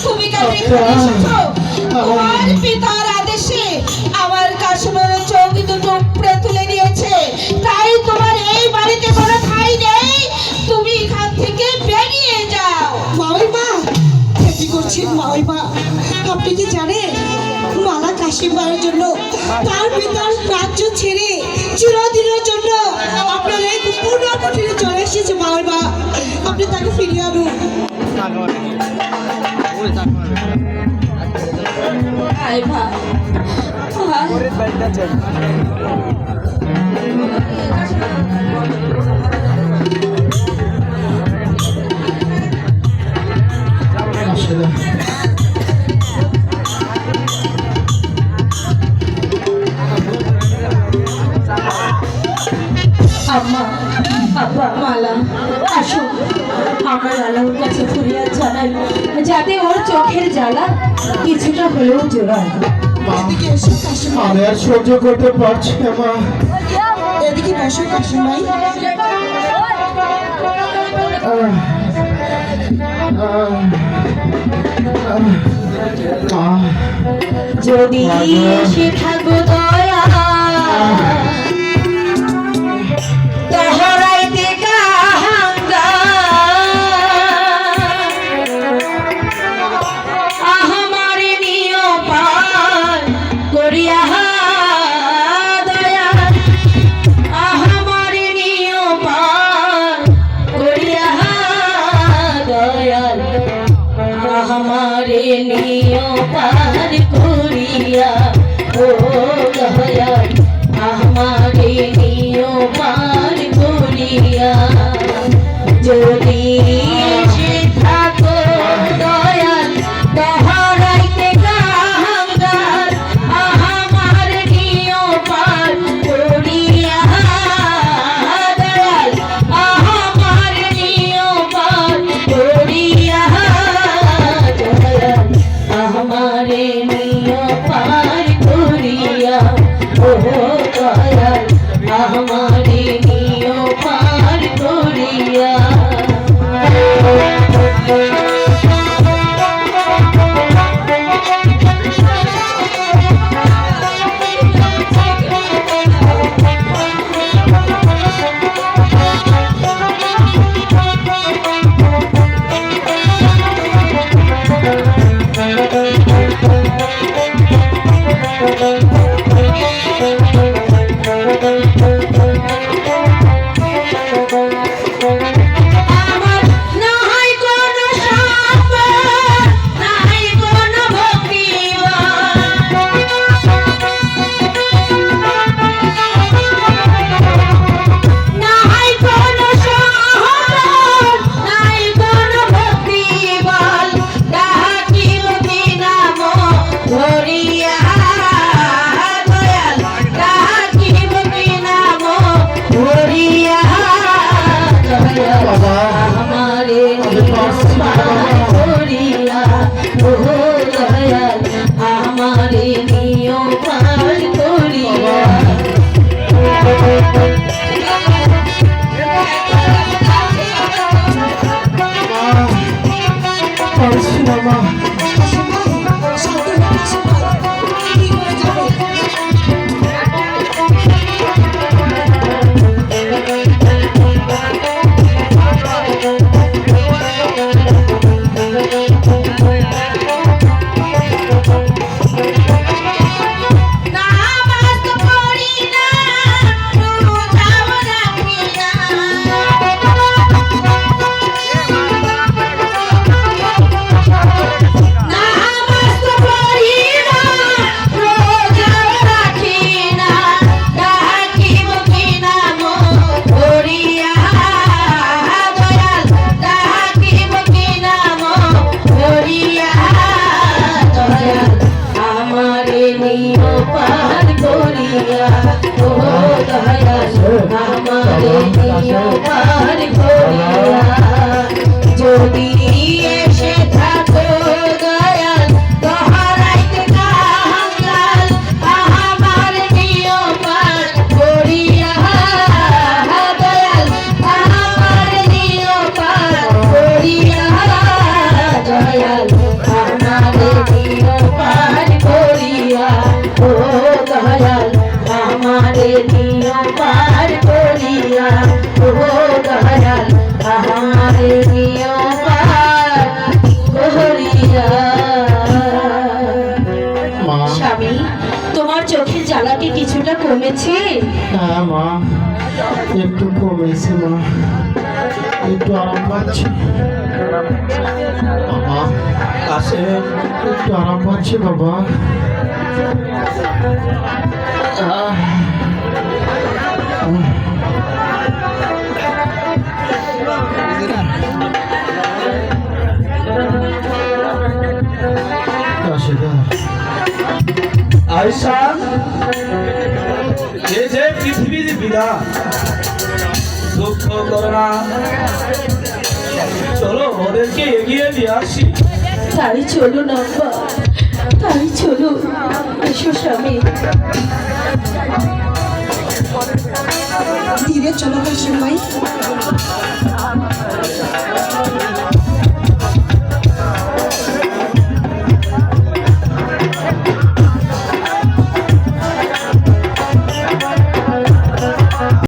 তুমি তোমার পিতার আদেশে আমার কাশবর চোখ দুটো উপড়ে তুলে নিয়েছে, তাই তোমার এই বাড়িতে কোনো ঠাঁই নেই। তুমি এখান থেকে বেরিয়ে যাও। মাওইমা কি করছেন মাওইমা? আপনি কি জানেন মালা কাশিমবাইয়ের জন্য তার পিতার রাজ্য ছেড়ে চিরদিনের জন্য আপনার এই পূর্ণ কুটিরে চলে এসেছে মাওইমা। আপনি তাকে ফিরিয়ে আনুন। আম্মা, আব্বা, মালা, আসুন আমরা লালার কাছে ফরিয়াদ জানাই, যাতে ওর চোখের জ্বালা কিছুটা হলেও জোগায়। এদিকে এসো কাশিমবাই। আমি আর সহ্য করতে পারছি না মা। এদিকে বসো কাশিমবাই। যদি এসে থাকো দয়া তোহরাইতে কাহাঙ্গা আহমারে নিও পার করিয়া দয়া আহমারে নিও পার করিয়া দয়াল আহমারে নিও পার করিয়া ও দয়াল আহমারে নিও পার করিয়া। যদি এসে থাকো দয়াল তোহরাইতে কাহাঙ্গার আহমার নিও পার করিয়া দয়াল আহমার নিও পার করিয়া দয়াল আহমারে নিও পার করিয়া ও দয়াল আহমারে নিও পার করিয়া। নিয় পার করিয়া ও দয়াল আমারে নিয় পার করিয়া। মা স্বামী, তোমার চোখের জ্বালা কি কিছুটা কমেছে? হ্যাঁ মা, একটু কমেছে মা, একটু আরাম পাচ্ছি। বাবা কাশেম, একটু আরাম পাচ্ছি বাবা। আয়শা, এই যে পৃথিবীর বিধান, দুঃখ করো না, চলো ওদেরকে এগিয়ে নিয়ে আসি। তাই চলুন আব্বা, তাই চলুন। এসো স্বামী। ধীরে চলো কাশিম ভাই।